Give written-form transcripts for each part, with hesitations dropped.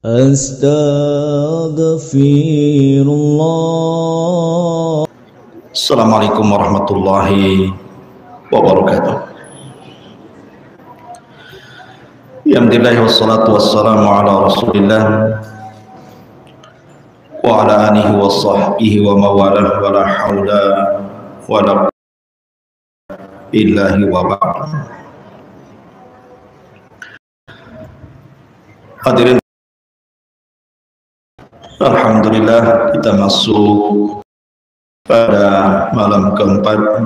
Astaghfirullah. Assalamualaikum warahmatullahi wabarakatuh. Alhamdulillah wassalatu wassalamu ala Rasulillah wa ala alihi wa sahbihi wa mawalah wa la hawla wa la quwwata illa billah. Hadirin, alhamdulillah kita masuk pada malam keempat.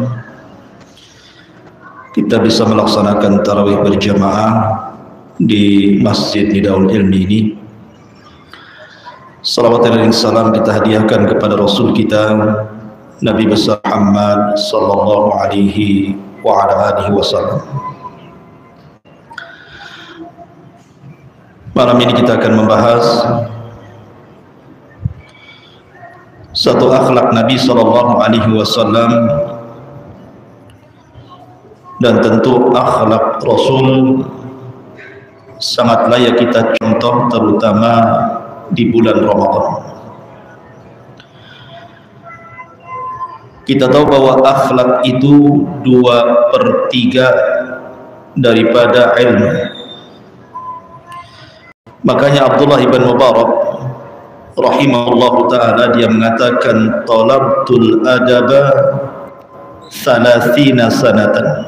Kita bisa melaksanakan tarawih berjamaah di Masjid Nidaul Ilmi ini. Salawat dan salam kita hadiahkan kepada Rasul kita Nabi besar Muhammad sallallahu alaihi wa ala alihi wasallam. Malam ini kita akan membahas satu akhlak Nabi sallallahu alaihi wasallam, dan tentu akhlak Rasul sangat layak kita contoh, terutama di bulan Ramadan. Kita tahu bahwa akhlak itu 2/3 daripada ilmu. Makanya Abdullah ibn Mubarak rahimahullahu ta'ala dia mengatakan talabtul adaba 30 sanatan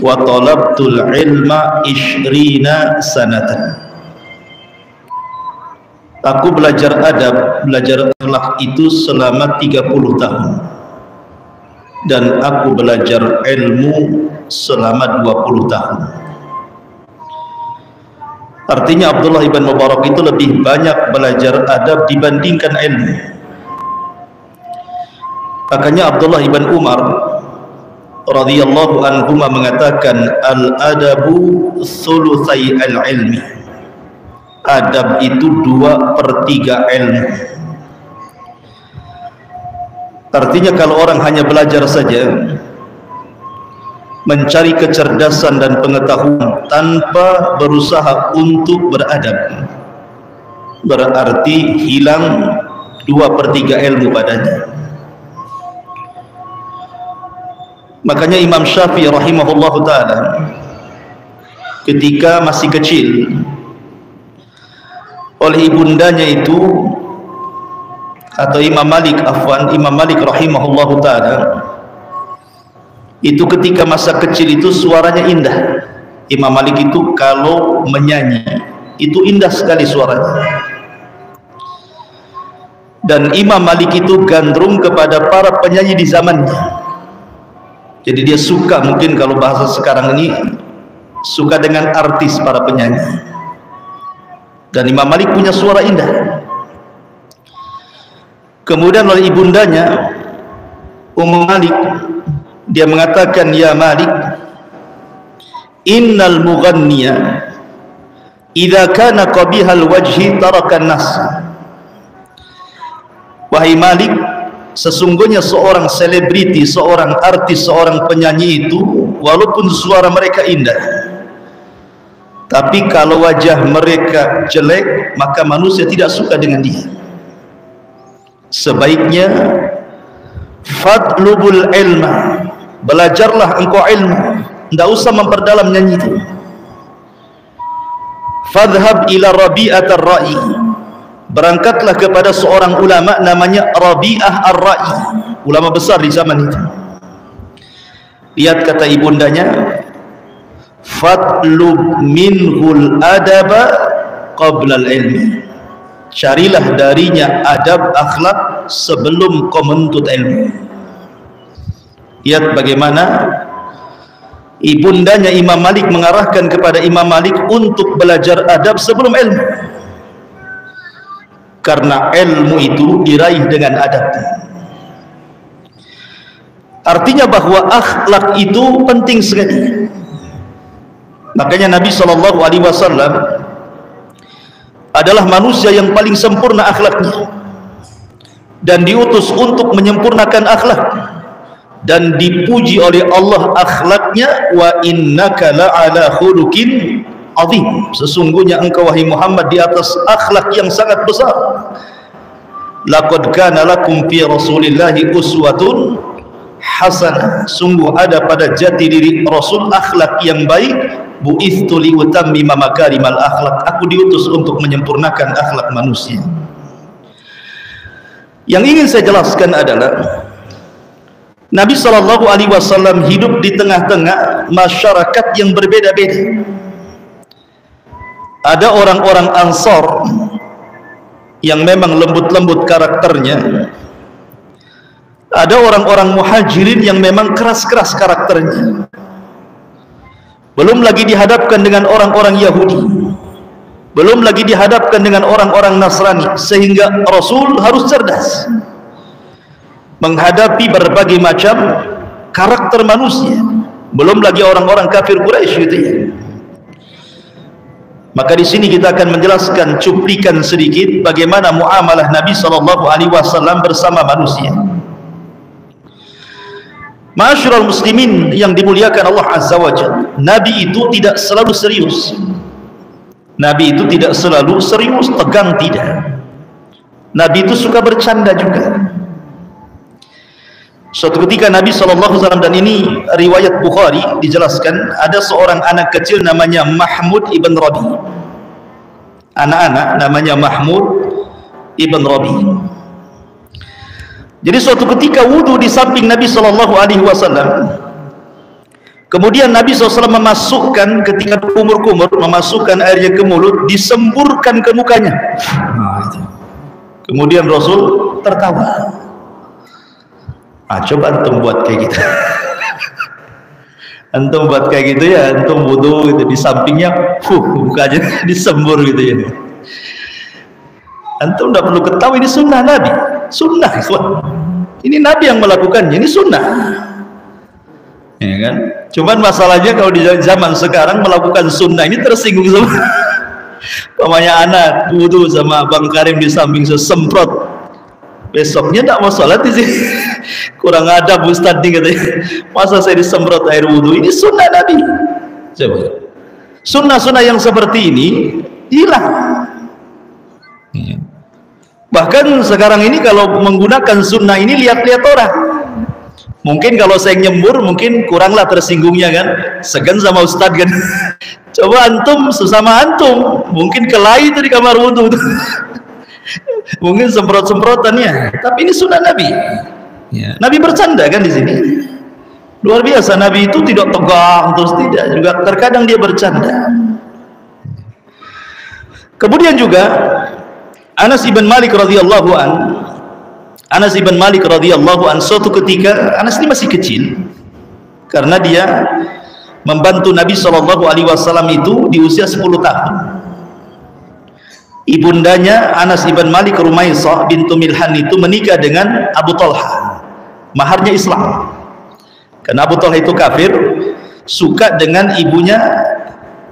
wa talabtul ilma 20 sanatan. Aku belajar adab, belajar akhlak itu selama 30 tahun, dan aku belajar ilmu selama 20 tahun. Artinya Abdullah ibn Mubarak itu lebih banyak belajar adab dibandingkan ilmu. Makanya Abdullah ibn Umar radhiyallahu anhuma mengatakan al-adabu thulutsai al-ilmi. Adab itu 2/3 ilmu. Artinya kalau orang hanya belajar saja, mencari kecerdasan dan pengetahuan tanpa berusaha untuk beradab, berarti hilang 2/3 ilmu padanya. Makanya Imam Syafi'i rahimahullahu ta'ala ketika masih kecil, oleh ibundanya itu, atau Imam Malik rahimahullahu ta'ala itu ketika masa kecil itu suaranya indah. Imam Malik itu kalau menyanyi itu indah sekali suaranya, dan Imam Malik itu gandrung kepada para penyanyi di zamannya. Jadi dia suka, mungkin kalau bahasa sekarang ini, suka dengan artis, para penyanyi. Dan Imam Malik punya suara indah. Kemudian oleh ibundanya Ummu Malik, dia mengatakan, ya Malik, innal mughanniya idza kana qabihal wajhi tarakan nas. Wahai Malik, sesungguhnya seorang selebriti, seorang artis, seorang penyanyi itu, walaupun suara mereka indah, tapi kalau wajah mereka jelek, maka manusia tidak suka dengan dia. Sebaiknya fadlubul ilma, belajarlah engkau ilmu, tidak usah memperdalam nyanyi itu. Fadhhab ila Rabi'at ar-Ra'i, berangkatlah kepada seorang ulama namanya Rabi'ah ar-Ra'i, ulama besar di zaman itu. Lihat kata ibundanya, fatlub minhul adaba qabla al-ilmi, carilah darinya adab akhlak sebelum kau menuntut ilmu. Lihat bagaimana ibundanya Imam Malik mengarahkan kepada Imam Malik untuk belajar adab sebelum ilmu, karena ilmu itu diraih dengan adab. Artinya bahwa akhlak itu penting sekali. Makanya Nabi SAW adalah manusia yang paling sempurna akhlaknya, dan diutus untuk menyempurnakan akhlak, dan dipuji oleh Allah akhlaknya, wa innaka la'ala khuluqin azim, sesungguhnya engkau wahai Muhammad di atas akhlak yang sangat besar. Laqad kana lakum fi rasulillahi uswatun hasanah, sungguh ada pada jati diri Rasul akhlak yang baik. Bu'ithtu liutammima makarimal akhlak, aku diutus untuk menyempurnakan akhlak manusia. Yang ingin saya jelaskan adalah Nabi SAW hidup di tengah-tengah masyarakat yang berbeda-beda. Ada orang-orang Ansor yang memang lembut-lembut karakternya, ada orang-orang Muhajirin yang memang keras-keras karakternya. Belum lagi dihadapkan dengan orang-orang Yahudi, belum lagi dihadapkan dengan orang-orang Nasrani, sehingga Rasul harus cerdas menghadapi berbagai macam karakter manusia, belum lagi orang-orang kafir Quraisy gitu ya. Maka di sini kita akan menjelaskan cuplikan sedikit bagaimana muamalah Nabi SAW bersama manusia. Ma'asyiral muslimin yang dimuliakan Allah Azza wa Jalla, Nabi itu tidak selalu serius. Nabi itu tidak selalu serius, tegang, tidak. Nabi itu suka bercanda juga. Suatu ketika Nabi SAW, dan ini riwayat Bukhari, dijelaskan ada seorang anak kecil namanya Mahmud ibn Rabi. Anak-anak namanya Mahmud ibn Rabi. Jadi suatu ketika wudu di samping Nabi SAW, kemudian Nabi SAW memasukkan, ketika kumur-kumur, memasukkan airnya ke mulut, disemburkan ke mukanya. Kemudian Rasul tertawa. Coba antum buat kayak gitu. Antum buat kayak gitu ya, antum wudu gitu, di sampingnya mukanya disembur gitu ya. Antum tidak perlu ketahui, ini sunnah Nabi, sunnah. Ini Nabi yang melakukannya, ini sunnah, ya kan? Cuman masalahnya kalau di zaman sekarang melakukan sunnah ini tersinggung semua. Pamanya anak wudu sama Bang Karim di samping sesemprot, besoknya tidak mau sholat di sini. Kurang adab Ustadz nih katanya. Masa saya disemprot air wudu? Ini sunnah Nabi. Coba, sunnah-sunnah yang seperti ini hilang. Bahkan sekarang ini kalau menggunakan sunnah ini lihat-lihat orang. Mungkin kalau saya nyembur mungkin kuranglah tersinggungnya kan, segan sama Ustadz kan. Coba antum sesama antum mungkin kelahi itu di kamar wudhu. Mungkin semprot-semprotannya, tapi ini sunnah Nabi. Ya. Nabi bercanda kan di sini. Luar biasa, Nabi itu tidak tegang terus, tidak, juga terkadang dia bercanda. Kemudian juga Anas ibn Malik radhiyallahu an, Anas ibn Malik radhiyallahu an, suatu ketika Anas ini masih kecil, karena dia membantu Nabi SAW itu di usia 10 tahun. Ibundanya Anas ibn Malik, Rumaisah bintu Milhan, itu menikah dengan Abu Talha, maharnya Islam. Karena Abu Talha itu kafir, suka dengan ibunya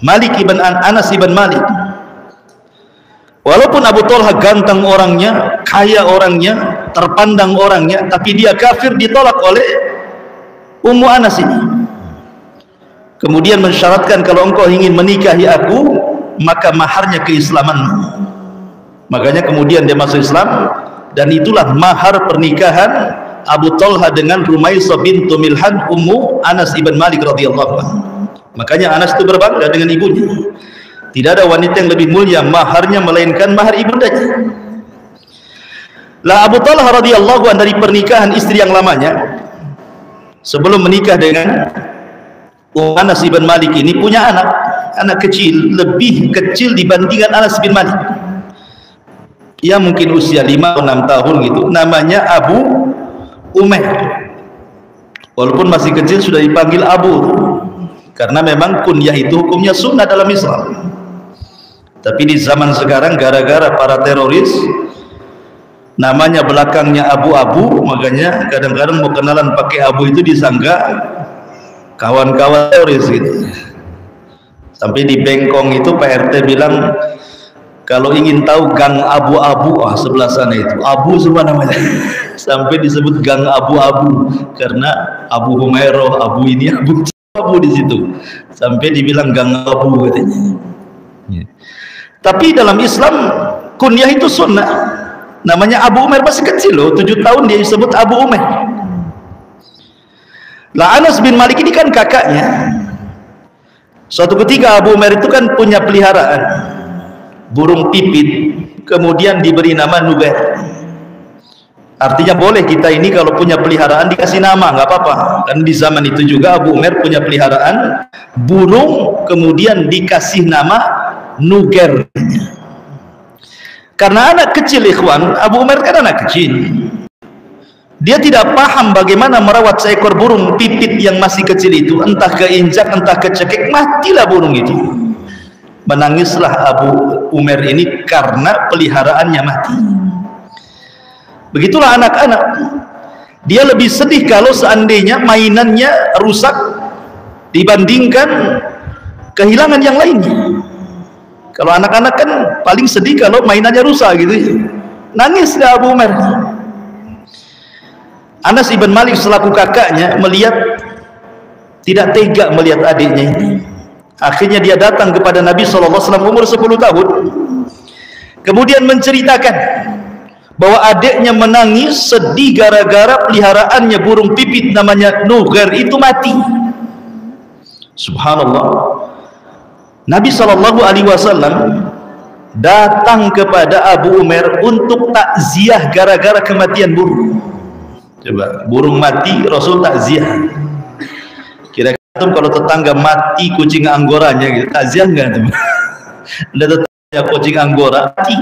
Malik ibn Anas ibn Malik. Walaupun Abu Talha ganteng orangnya, kaya orangnya, terpandang orangnya, tapi dia kafir, ditolak oleh Ummu Anas ini. Kemudian mensyaratkan, kalau engkau ingin menikahi aku, maka maharnya keislamanmu. Makanya kemudian dia masuk Islam, dan itulah mahar pernikahan Abu Talha dengan Rumaisah bintu Milhan, Ummu Anas ibn Malik radhiyallahu anhu. Makanya Anas itu berbangga dengan ibunya. Tidak ada wanita yang lebih mulia maharnya melainkan mahar ibundanya. Lah Abu Talha radhiyallahu anhu dari pernikahan istri yang lamanya, sebelum menikah dengan Anas ibn Malik ini, punya anak kecil, lebih kecil dibandingkan Anas bin Malik. Ya mungkin usia 5 atau 6 tahun gitu. Namanya Abu Umair. Walaupun masih kecil sudah dipanggil Abu, karena memang kunyah itu hukumnya sunnah dalam Islam. Tapi di zaman sekarang gara-gara para teroris namanya belakangnya Abu-Abu, makanya kadang-kadang mau kenalan pakai Abu itu disangka kawan-kawan teroris gitu. Sampai di Bengkong itu Pak RT bilang, kalau ingin tahu gang Abu-Abu, sebelah sana itu Abu semua namanya. Sampai disebut gang Abu-Abu karena Abu Humairah, Abu ini, Abu Abu di situ, sampai dibilang gang Abu katanya. Tapi dalam Islam kunyah itu sunnah. Namanya Abu Umair, masih kecil loh, 7 tahun dia disebut Abu Umair. Lah Anas bin Malik ini kan kakaknya. Suatu ketika Abu Umair itu kan punya peliharaan burung pipit, kemudian diberi nama Nugair. Artinya boleh kita ini kalau punya peliharaan dikasih nama, nggak apa-apa. Dan di zaman itu juga Abu Umair punya peliharaan burung, kemudian dikasih nama Nugair. Karena anak kecil, ikhwan, Abu Umair kan anak kecil, dia tidak paham bagaimana merawat seekor burung pipit yang masih kecil itu, entah keinjak entah kecekik, matilah burung itu. Menangislah Abu Umair ini karena peliharaannya mati. Begitulah anak-anak, dia lebih sedih kalau seandainya mainannya rusak dibandingkan kehilangan yang lainnya. Kalau anak-anak kan paling sedih kalau mainannya rusak gitu ya. Nangislah Abu Umair. Anas ibn Malik selaku kakaknya melihat, tidak tega melihat adiknya ini. Akhirnya dia datang kepada Nabi SAW umur 10 tahun, kemudian menceritakan bahwa adiknya menangis sedih gara-gara peliharaannya burung pipit namanya Nugair itu mati. Subhanallah. Nabi SAW datang kepada Abu Umair untuk takziah gara-gara kematian burung. Coba, burung mati Rasul takziah. Kira-kira kalau tetangga mati kucing anggoranya gitu, takziah enggak tuh? Ada tetangga kucing anggora mati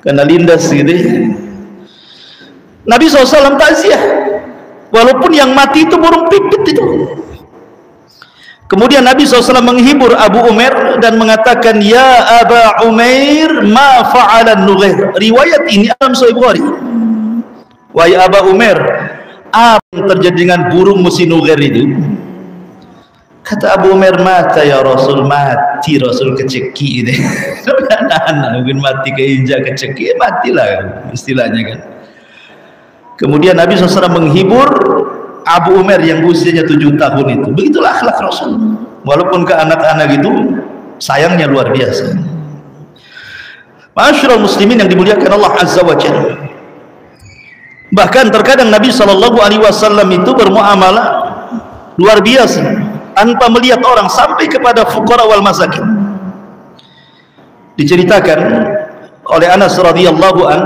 kena lindas gitu. Nabi SAW takziah walaupun yang mati itu burung pipit itu. Kemudian Nabi SAW menghibur Abu Umair dan mengatakan, ya Aba Umair, ma fa'alan Nugair. Riwayat ini dalam Sahih Bukhari. Wahai Aba Umair, apa yang terjadi dengan burung musi Nugair itu? Kata Abu Umair, mata ya Rasul, mati Rasul keceki ini. Anak-anak mungkin mati keinjak keceki, matilah istilahnya kan. Kemudian Nabi SAW menghibur Abu Umair yang usianya 7 tahun itu. Begitulah akhlak Rasul. Walaupun ke anak-anak itu sayangnya luar biasa. Ma'asyiral muslimin yang dimuliakan Allah Azza wa Jalla. Bahkan terkadang Nabi SAW itu bermuamalah luar biasa tanpa melihat orang, sampai kepada fuqara wal masakin. Diceritakan oleh Anas radhiyallahu an,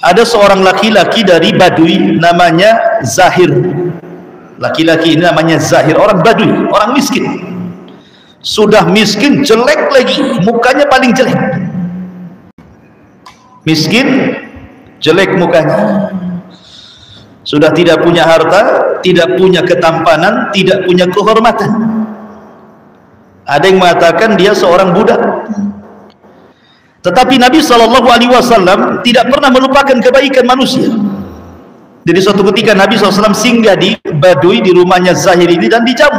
ada seorang laki-laki dari Baduy namanya Zahir. Laki-laki ini namanya Zahir, orang Baduy, orang miskin. Sudah miskin, jelek lagi, mukanya paling jelek. Miskin, jelek mukanya. Sudah tidak punya harta, tidak punya ketampanan, tidak punya kehormatan. Ada yang mengatakan dia seorang budak. Tetapi Nabi SAW tidak pernah melupakan kebaikan manusia. Jadi suatu ketika Nabi SAW singgah di Baduy, di rumahnya Zahir ini, dan dijamu.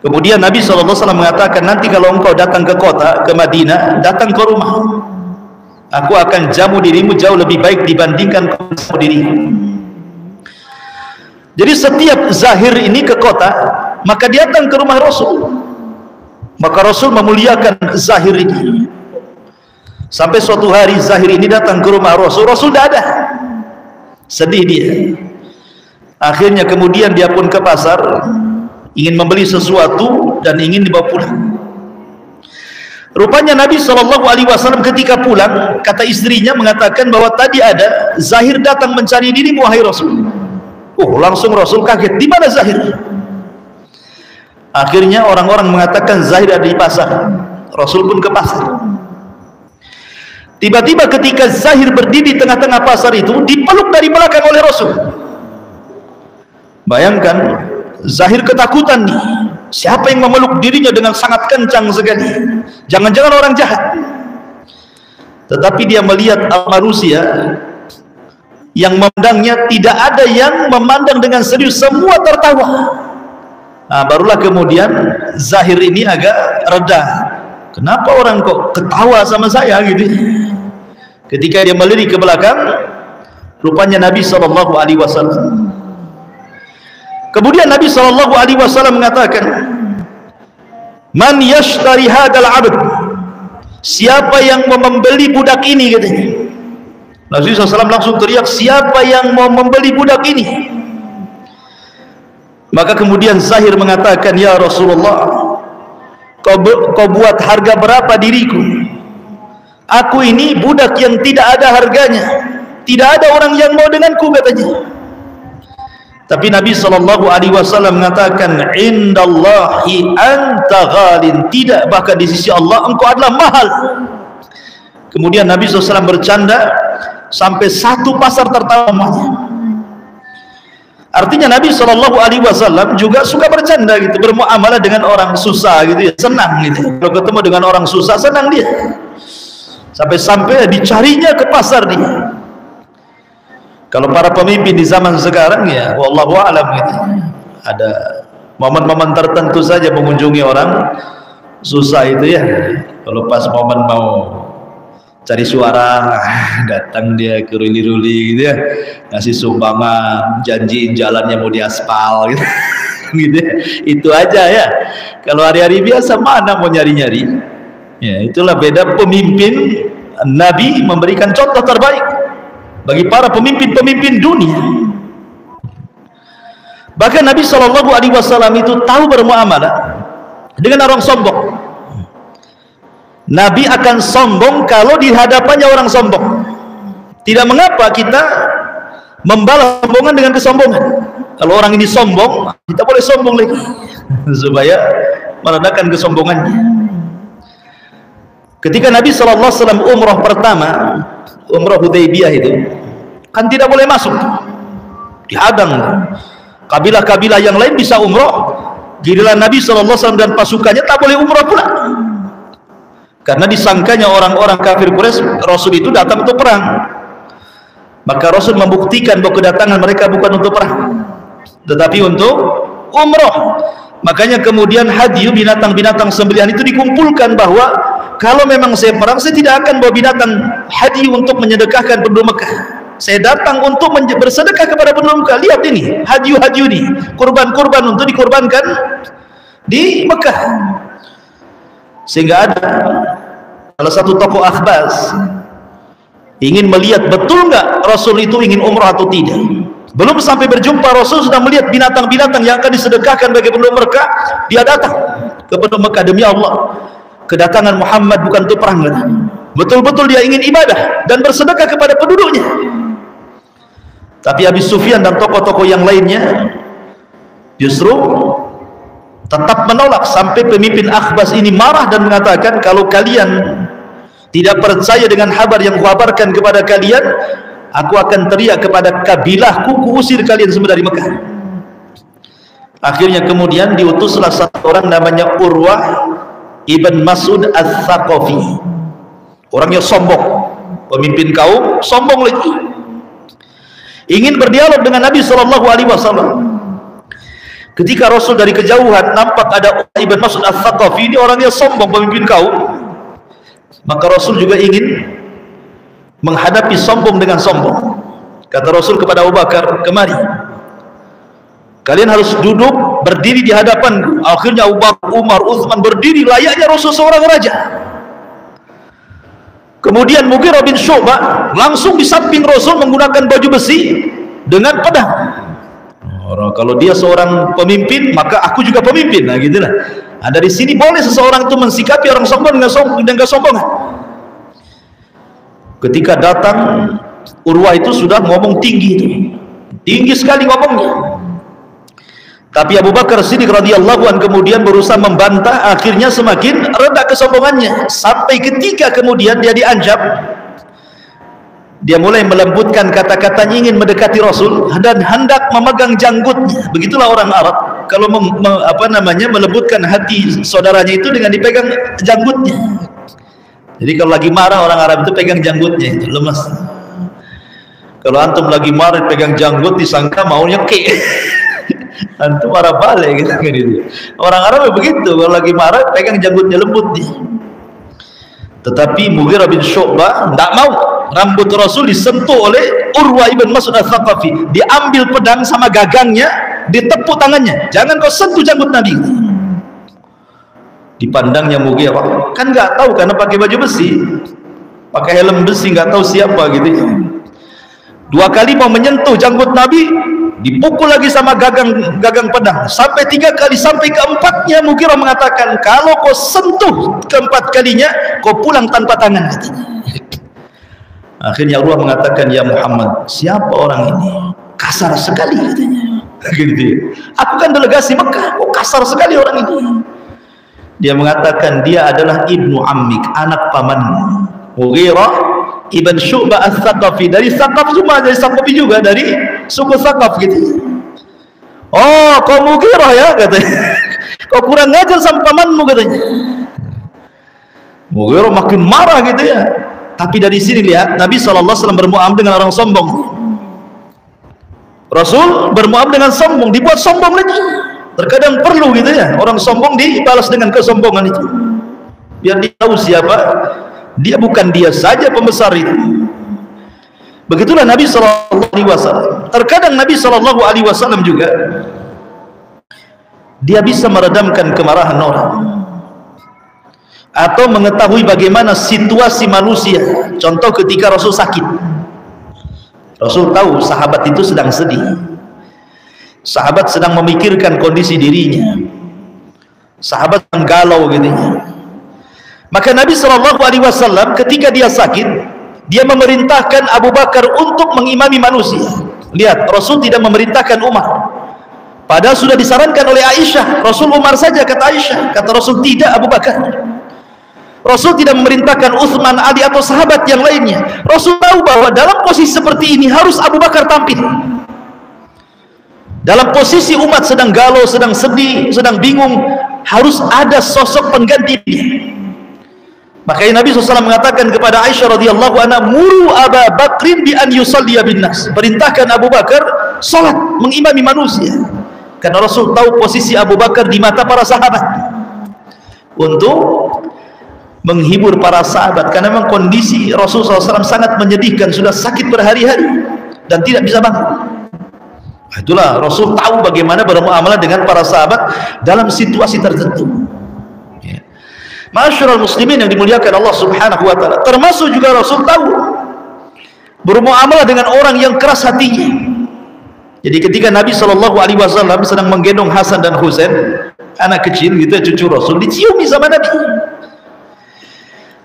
Kemudian Nabi SAW mengatakan, nanti kalau engkau datang ke kota, ke Madinah, datang ke rumah, aku akan jamu dirimu jauh lebih baik dibandingkan kau jamu dirimu. Jadi setiap Zahir ini ke kota, maka dia datang ke rumah Rasul. Maka Rasul memuliakan Zahir ini. Sampai suatu hari Zahir ini datang ke rumah Rasul, Rasul tidak ada. Sedih dia. Akhirnya kemudian dia pun ke pasar, ingin membeli sesuatu dan ingin dibawa pulang. Rupanya Nabi SAW ketika pulang, kata istrinya mengatakan bahwa tadi ada Zahir datang mencari dirimu wahai Rasul. Oh, langsung Rasul kaget, di mana Zahir? Akhirnya orang-orang mengatakan Zahir ada di pasar. Rasul pun ke pasar. Tiba-tiba ketika Zahir berdiri di tengah-tengah pasar itu, dipeluk dari belakang oleh Rasul. Bayangkan, Zahir ketakutan nih. Siapa yang memeluk dirinya dengan sangat kencang sekali? Jangan-jangan orang jahat. Tetapi dia melihat manusia yang memandangnya, tidak ada yang memandang dengan serius, semua tertawa. Nah, barulah kemudian Zahir ini agak reda. Kenapa orang kok ketawa sama saya gitu? Ketika dia melirik ke belakang, rupanya Nabi SAW. Kemudian Nabi SAW mengatakan, man yashtari hadal abd, siapa yang mau membeli budak ini, katanya. Nabi SAW langsung teriak, siapa yang mau membeli budak ini? Maka kemudian Zahir mengatakan, ya Rasulullah, kau buat harga berapa diriku? Aku ini budak yang tidak ada harganya, tidak ada orang yang mau denganku, katanya. Tapi Nabi SAW mengatakan, indallahi anta ghalin, tidak, bahkan di sisi Allah engkau adalah mahal. Kemudian Nabi SAW bercanda sampai satu pasar tertawa. Artinya Nabi SAW juga suka bercanda gitu, bermuamalah dengan orang susah gitu ya, senang gitu. Kalau ketemu dengan orang susah, senang dia. Sampai-sampai dicarinya ke pasar dia. Kalau para pemimpin di zaman sekarang ya wallahu a'lam gitu, ada momen-momen tertentu saja mengunjungi orang susah itu ya. Kalau pas momen mau cari suara, datang dia ke ruli-ruli gitu ya, ngasih sumbangan, janjiin jalannya mau diaspal gitu. Gitu ya. Itu aja ya. Kalau hari-hari biasa mana mau nyari-nyari. Ya, itulah beda pemimpin. Nabi memberikan contoh terbaik bagi para pemimpin-pemimpin dunia. Bahkan Nabi SAW itu tahu bermuamalah dengan orang sombong. Nabi akan sombong kalau di hadapannya orang sombong. Tidak mengapa kita membalas sombongan dengan kesombongan. Kalau orang ini sombong, kita boleh sombong lagi supaya meredakan kesombongannya. Ketika Nabi SAW umrah pertama, umrah Hudaybiyah itu kan tidak boleh masuk, dihadang. Kabilah-kabilah yang lain bisa umrah, giliran Nabi SAW dan pasukannya tak boleh umrah pula, karena disangkanya orang-orang kafir Quraisy Rasul itu datang untuk perang. Maka Rasul membuktikan bahwa kedatangan mereka bukan untuk perang, tetapi untuk umrah. Makanya kemudian hadiyu, binatang-binatang sembelihan itu dikumpulkan, bahwa kalau memang saya perang, saya tidak akan bawa binatang hadiyu untuk menyedekahkan penduduk Mekah. Saya datang untuk bersedekah kepada penduduk Mekah. Lihat ini, hadiyu-hadiyu ini, kurban-kurban untuk dikorbankan di Mekah. Sehingga ada salah satu tokoh akhbas ingin melihat betul nggak Rasul itu ingin umrah atau tidak. Belum sampai berjumpa, Rasul sudah melihat binatang-binatang yang akan disedekahkan bagi penduduk Mekah. Dia datang ke penduduk Mekah, demi Allah, kedatangan Muhammad bukan untuk perang. Betul-betul dia ingin ibadah dan bersedekah kepada penduduknya. Tapi Abi Sufyan dan tokoh-tokoh yang lainnya justru tetap menolak, sampai pemimpin Akhbas ini marah dan mengatakan, kalau kalian tidak percaya dengan kabar yang kuhabarkan kepada kalian, aku akan teriak kepada kabilahku, kuusir kalian semua dari Mekah. Akhirnya kemudian diutuslah satu orang namanya Urwah ibn Mas'ud Al-Thaqafi. Orangnya sombong, pemimpin kaum, sombong lagi. Ingin berdialog dengan Nabi SAW. Ketika Rasul dari kejauhan nampak ada Urwah ibn Mas'ud Al-Thaqafi, ini orangnya sombong, pemimpin kaum. Maka Rasul juga ingin menghadapi sombong dengan sombong. Kata Rasul kepada Abu Bakar, kemari, kalian harus duduk berdiri di hadapanku. Akhirnya Abu Bakar, Umar, Utsman berdiri layaknya Rasul seorang raja. Kemudian Mughirah bin Syu'bah langsung di samping Rasul menggunakan baju besi dengan pedang. Kalau dia seorang pemimpin, maka aku juga pemimpin. Nah, gitulah. Nah, dari sini boleh seseorang itu mensikapi orang sombong dengan kesombongan. Ketika datang Urwah itu sudah ngomong tinggi, tinggi sekali ngomongnya. Tapi Abu Bakar Siddiq radhiyallahu anhu kemudian berusaha membantah. Akhirnya semakin reda kesombongannya, sampai ketika kemudian dia diancam, dia mulai melembutkan kata-katanya, ingin mendekati Rasul dan hendak memegang janggutnya. Begitulah orang Arab, kalau melembutkan hati saudaranya itu dengan dipegang janggutnya. Jadi kalau lagi marah orang Arab itu pegang janggutnya, itu lemas. Kalau antum lagi marah pegang janggut, disangka mau nyekik. Antum marah balik gitu. Orang Arab begitu, kalau lagi marah pegang janggutnya, lembut dia. Tetapi Mughirah bin Syu'bah tidak mau. Rambut Rasul disentuh oleh Urwah ibn Mas'ud Al-Thaqafi, diambil pedang sama gagangnya, ditepuk tangannya, jangan kau sentuh janggut Nabi. Dipandangnya Mughirah, kan nggak tahu karena pakai baju besi, pakai helm besi, nggak tahu siapa gitu ya. 2 kali mau menyentuh janggut Nabi, dipukul lagi sama gagang pedang, sampai 3 kali, sampai keempatnya Mughirah mengatakan, kalau kau sentuh keempat kalinya, kau pulang tanpa tangan. Akhirnya Allah mengatakan, ya Muhammad, siapa orang ini? Kasar sekali katanya. Gitu ya. Aku kan delegasi Mekah, kok kasar sekali orang ini. Dia mengatakan dia adalah ibnu ammik, anak pamanmu, Mughirah ibn Syu'bah Ats-Tsaqafi, dari Tsaqaf, cuma dari Tsaqafi juga, dari suku Tsaqaf gitu. Oh, kau Mughirah ya katanya. Kau kurang ngajar sama pamanmu katanya. Mughirah makin marah gitu ya. Tapi dari sini lihat, Nabi SAW bermuamalah dengan orang sombong. Rasul bermuamalah dengan sombong, dibuat sombong lagi. Terkadang perlu gitu ya, orang sombong dibalas dengan kesombongan itu, biar dia tahu siapa dia. Bukan dia saja pembesar itu. Begitulah Nabi SAW. Terkadang Nabi SAW juga dia bisa meredamkan kemarahan orang atau mengetahui bagaimana situasi manusia. Contoh ketika Rasul sakit, Rasul tahu sahabat itu sedang sedih, sahabat sedang memikirkan kondisi dirinya, sahabat yang galau gitu. Maka Nabi SAW ketika dia sakit, dia memerintahkan Abu Bakar untuk mengimami manusia. Lihat, Rasul tidak memerintahkan Umar, padahal sudah disarankan oleh Aisyah. Rasul Umar saja, kata Aisyah. Kata Rasul, tidak, Abu Bakar. Rasul tidak memerintahkan Utsman, Ali atau sahabat yang lainnya. Rasul tahu bahwa dalam posisi seperti ini harus Abu Bakar tampil. Dalam posisi umat sedang galau, sedang sedih, sedang bingung, harus ada sosok penggantinya. Makanya Nabi SAW mengatakan kepada Aisyah radhiyallahu anha, muru Abu Bakrin bi an yusalliya bin nas, perintahkan Abu Bakar salat mengimami manusia. Karena Rasul tahu posisi Abu Bakar di mata para sahabat, untuk menghibur para sahabat. Karena memang kondisi Rasul SAW sangat menyedihkan, sudah sakit berhari-hari dan tidak bisa bangun. Itulah Rasul tahu bagaimana bermuamalah dengan para sahabat dalam situasi tertentu. Ya. Ma'asyiral muslimin yang dimuliakan Allah Subhanahu wa taala, termasuk juga Rasul tahu bermuamalah dengan orang yang keras hatinya. Jadi ketika Nabi SAW sedang menggendong Hasan dan Husain, anak kecil gitu, cucu Rasul, diciumi sama Nabi.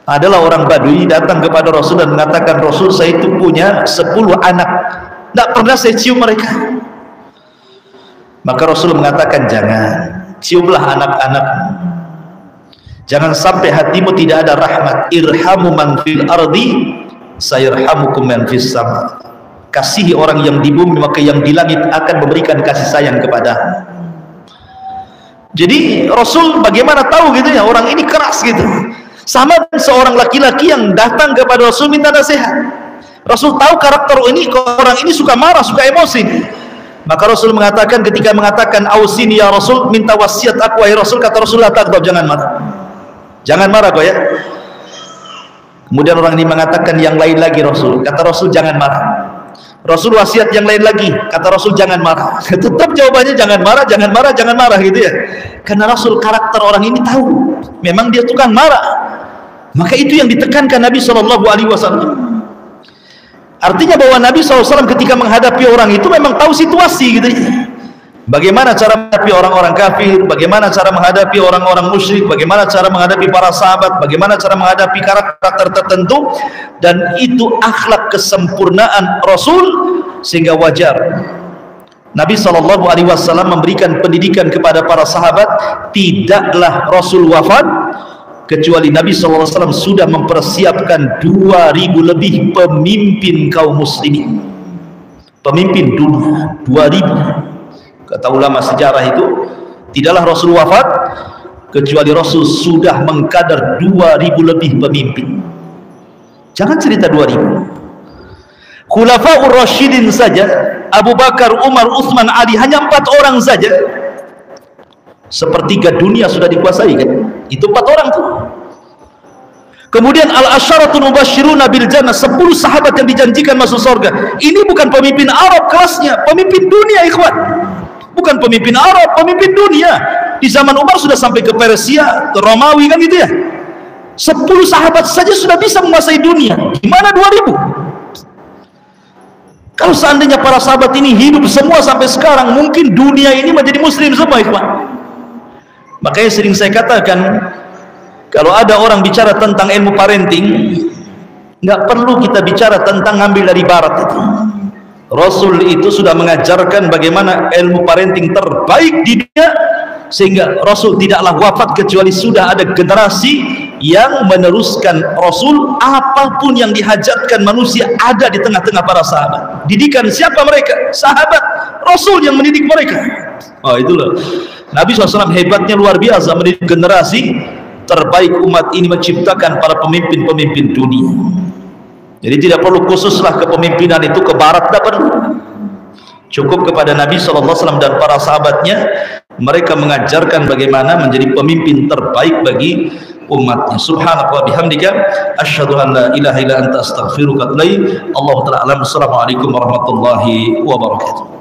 Adalah orang Badui datang kepada Rasul dan mengatakan, Rasul, saya itu punya 10 anak, tidak pernah saya cium mereka. Maka Rasul mengatakan, jangan, ciumlah anak-anak, jangan sampai hatimu tidak ada rahmat. Irhamu man fil ardi sayarhamukum man fis sama. Kasihi orang yang di bumi, maka yang di langit akan memberikan kasih sayang kepada. Jadi Rasul bagaimana tahu gitu ya, orang ini keras gitu. Sama seorang laki-laki yang datang kepada Rasul minta nasihat. Rasul tahu karakter ini, orang ini suka marah, suka emosi. Maka Rasul mengatakan, ketika mengatakan ausini ya Rasul, minta wasiat aku wahai Rasul, kata Rasulullah, takut, jangan marah, jangan marah kau ya. Kemudian orang ini mengatakan yang lain lagi, Rasul, kata Rasul, jangan marah. Rasul wasiat yang lain lagi, kata Rasul, jangan marah. Tetap jawabannya jangan marah, jangan marah, jangan marah gitu ya. Karena Rasul karakter orang ini tahu, memang dia tukang marah. Maka itu yang ditekankan Nabi SAW. Artinya bahwa Nabi SAW ketika menghadapi orang itu memang tahu situasi gitu ya. Bagaimana cara menghadapi orang-orang kafir, bagaimana cara menghadapi orang-orang musyrik, bagaimana cara menghadapi para sahabat, bagaimana cara menghadapi karakter tertentu. Dan itu akhlak kesempurnaan Rasul, sehingga wajar Nabi SAW memberikan pendidikan kepada para sahabat. Tidaklah Rasul wafat kecuali Nabi SAW sudah mempersiapkan 2000 lebih pemimpin kaum muslimin, pemimpin dunia 2000. Kata ulama sejarah itu, tidaklah Rasul wafat kecuali Rasul sudah mengkadar 2000 lebih pemimpin. Jangan cerita 2000. Khulafaur Rasyidin saja, Abu Bakar, Umar, Utsman, Ali, hanya 4 orang saja, sepertiga dunia sudah dikuasai kan? Itu 4 orang tuh. Kemudian al-asyaratul mubasysyiruna bil jannah, 10 sahabat yang dijanjikan masuk surga. Ini bukan pemimpin Arab kelasnya, pemimpin dunia, ikhwan. Bukan pemimpin Arab, pemimpin dunia. Di zaman Umar sudah sampai ke Persia, ke Romawi kan gitu ya. 10 sahabat saja sudah bisa menguasai dunia. Gimana 2000? Kalau seandainya para sahabat ini hidup semua sampai sekarang, mungkin dunia ini menjadi muslim semua, ikhwan. Makanya sering saya katakan, kalau ada orang bicara tentang ilmu parenting, nggak perlu kita bicara tentang ngambil dari barat itu. Rasul itu sudah mengajarkan bagaimana ilmu parenting terbaik di dunia, sehingga Rasul tidaklah wafat kecuali sudah ada generasi yang meneruskan Rasul. Apapun yang dihajatkan manusia ada di tengah-tengah para sahabat. Didikan siapa mereka? Sahabat. Rasul yang mendidik mereka. Oh, itulah Nabi SAW hebatnya luar biasa mendidik generasi terbaik umat ini, menciptakan para pemimpin-pemimpin dunia. Jadi tidak perlu khususlah kepemimpinan itu ke barat, dapat cukup kepada Nabi SAW dan para sahabatnya. Mereka mengajarkan bagaimana menjadi pemimpin terbaik bagi umatnya. Subhanaka wa bihamdika asyhadu an la ilaha illa anta astaghfiruka wa atubu ilaik. Allahu ta'ala alam. Assalamualaikum warahmatullahi wabarakatuh.